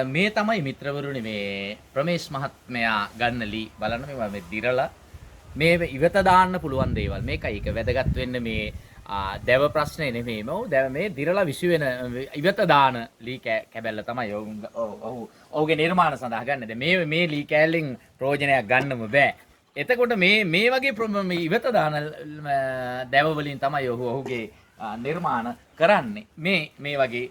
මේ තමයි මිත්‍රවරුනි මේ ප්‍රමේශ් මහත්මයා ගන්න ලී බලන්න මේ දිරලා මේ ඉවත දාන්න පුළුවන් දේවල් මේකයි ඒක වැදගත් වෙන්න මේ දැව ප්‍රශ්නේ නෙමෙයි මම මේ දිරලා විසු වෙන ඉවත දාන ලී කැබැල්ල තමයි ඔහුගේ නිර්මාණ සඳහා ගන්න. දැන් මේ ලී කැලෙන් ප්‍රයෝජනයක් ගන්නම බෑ. එතකොට මේ වගේ ඉවත දාන දැව වලින් තමයි ඔහුගේ නිර්මාණ කරන්නේ. මේ වගේ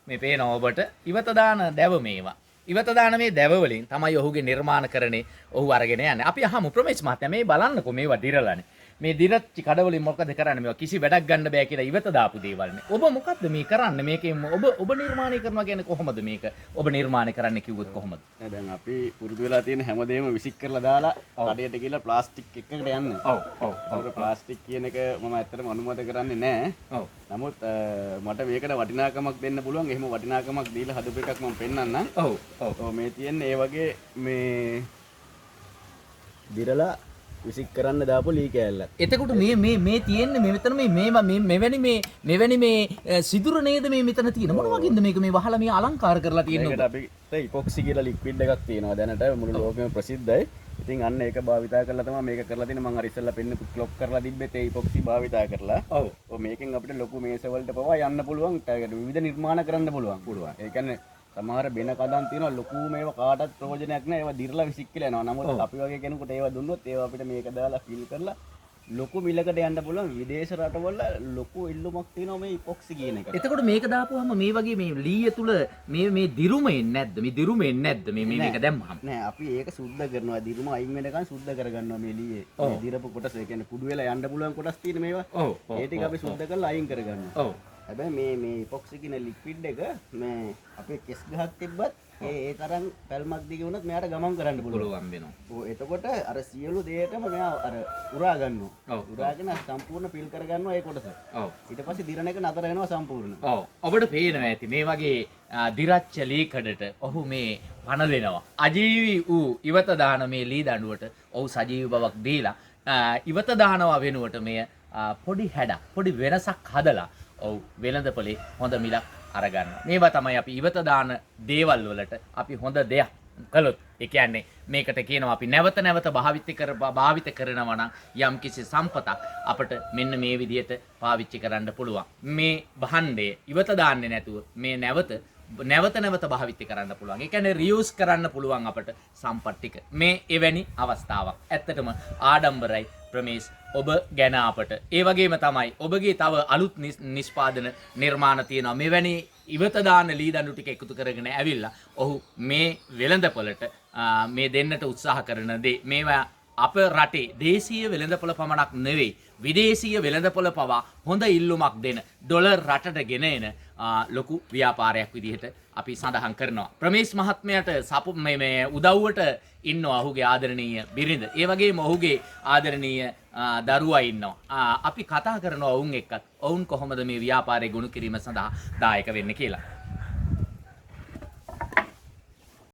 මේ පේනවා ඔබට ඉවත දාන දැව මේවා. ඉවත දාන මේ දැව වලින් තමයි ඔහුගේ නිර්මාණ කරන්නේ ඔහු අරගෙන යන්නේ. අපි අහමු ප්‍රමේශ් මහත්තයා මේ බලන්නකෝ මේවා දිරලානේ. මේ දිරච්ච කඩවලින් මොකද කරන්නේ? මේවා කිසි වැඩක් ගන්න බෑ කියලා ඉවත දාපු දේවල්නේ. ඔබ මොකද්ද මේ කරන්නේ? මේකෙන් ඔබ නිර්මාණය කරනවා කියන්නේ කොහොමද මේක? ඔබ නිර්මාණය කරන්න කිව්වොත් කොහොමද? දැන් අපි පුරුදු වෙලා තියෙන හැමදේම විසික් කරලා දාලා කඩේට ගිහලා ප්ලාස්ටික් එකකට යන්නේ. ඔව්. ප්ලාස්ටික් කියන එක මම ඇත්තටම අනුමත කරන්නේ නැහැ. ඔව්. නමුත් මට මේකට වටිනාකමක් දෙන්න පුළුවන්. එහෙම වටිනාකමක් දීලා හදපු එකක් මම පෙන්නන්නම්. ඔව්. ඔව්. මේ තියෙන්නේ ඒ වගේ මේ දිරලා විසික් කරන්න දාපු ලී කෑල්ලක්. එතකොට මේ තියෙන්නේ මේ මෙතන මෙවැනි මේ සිදුර නේද මේ මෙතන තියෙන මොන වගේද මේක මේ වහලා මේ අලංකාර කරලා තියෙන්නේ? ඒකට අපිට ඉපොක්සි කියලා ලික්විඩ් එකක් තියෙනවා දැනට මුළු ලෝකෙම ප්‍රසිද්ධයි. ඉතින් අන්න ඒක භාවිතා කරලා තමයි මේක කරලා තියෙන්නේ. මම අර ඉස්සෙල්ලා පෙන්න ක්ලොක් කරලා තිබ්බෙත් ඒ ඉපොක්සි භාවිතා කරලා. ඔව්. මේකෙන් අපිට ලොකු මේස වලට පවා යන්න පුළුවන්. විවිධ නිර්මාණ කරන්න පුළුවන්. ඒ කියන්නේ සමහර බෙන කඩන් තියෙනවා ලොකු මේවා කාටවත් ප්‍රයෝජනයක් නැහැ. ඒවා දිරලා විසික් කියලා යනවා. නමුත් අපි වගේ කෙනෙකුට ඒවා දුන්නොත් ඒවා අපිට මේක දාලා ෆිල් කරලා ලොකු මිලකට යන්න පුළුවන්. විදේශ රටවල ලොකු ඉල්ලුමක් තියෙනවා මේ ඉපොක්සි කියන එක. එතකොට මේක දාපුවාම මේ වගේ මේ ලීය තුල මේ දිරුම එන්නේ නැද්ද? මේ දිරුම එන්නේ නැද්ද? මේක දැම්මහම. නෑ අපි ඒක සුද්ධ කරනවා. දිරුම අයින් වෙනකන් සුද්ධ කරගන්නවා මේ ලීයේ. මේ දිරපු කොටස ඒ කියන්නේ කුඩු වෙලා යන්න පුළුවන් කොටස් තියෙන මේවා. ඒ ටික අපි සුද්ධ කරලා අයින් කරගන්නවා. ඔව්. හැබැයි මේ ඉපොක්සි කියන ලික්විඩ් එක මේ අපේ කෙස් ගහක් තිබ්බත් ඒ තරම් පැල්මක් දිගේ වුණත් මෙයාට ගමන් කරන්න පුළුවන් වෙනවා. ඔව් එතකොට අර සියලු දේටම මෙයා අර උරා ගන්නවා. ඔව්. උරාගෙන සම්පූර්ණ ෆිල් කරගන්නවා ඒ කොටස. ඔව්. ඊට පස්සේ දිරණ එක නතර වෙනවා සම්පූර්ණ. ඔව්. ඔබට පේනවා ඇති මේ වගේ දිරච්ච ලීකඩට ඔහු මේ පණ දෙනවා. අජීවී වූ ඉවත දාන මේ ලී දඬුවට ඔහු සජීවී බවක් දීලා ඉවත දානවා වෙනුවට මේ පොඩි හැඩක් පොඩි වෙනසක් හදලා ඔව් වෙළඳපොලේ හොඳ මිලක් අරගන්නවා. මේවා තමයි අපි ඉවත දාන දේවල් වලට අපි හොඳ දෙයක් කළොත් ඒ කියන්නේ මේකට කියනවා අපි නැවත නැවත භාවිත කරනවා නම් යම් කිසි සම්පතක් අපිට මෙන්න මේ විදිහට පාවිච්චි කරන්න පුළුවන්. මේ භාණ්ඩය ඉවත දාන්නේ නැතුව මේ නැවත භාවිත කරන්න පුළුවන්. ඒ කියන්නේ රියුස් කරන්න පුළුවන් අපිට සම්පත් ටික. මේ එවැනි අවස්ථාවක්. ඇත්තටම ආඩම්බරයි ප්‍රමේශ් ඔබ ගැන අපට. ඒ වගේම තමයි ඔබගේ තව අලුත් නිෂ්පාදන නිර්මාණ තියෙනවා. මෙවැනි ඉවත දාන ලී දඬු ටික එකතු කරගෙන ඇවිල්ලා ඔහු මේ වෙළඳපොළට මේ දෙන්නට උත්සාහ කරන දේ මේවා අප රටේ දේශීය වෙළඳපොළ පමණක් නෙවෙයි විදේශීය වෙළඳපොළ පවා හොඳ ඉල්ලුමක් දෙන ඩොලර් රටට ගෙන එන ලොකු ව්‍යාපාරයක් විදිහට අපි සඳහන් කරනවා. ප්‍රමේශ් මහත්මයාට මේ උදව්වට ඉන්නවා ඔහුගේ ආදරණීය බිරිඳ. ඒ වගේම ඔහුගේ ආදරණීය දරුවා ඉන්නවා. අපි කතා කරනවා ඔවුන් එක්කත්. ඔවුන් කොහොමද මේ ව්‍යාපාරය ගොනු කිරීම සඳහා දායක වෙන්නේ කියලා.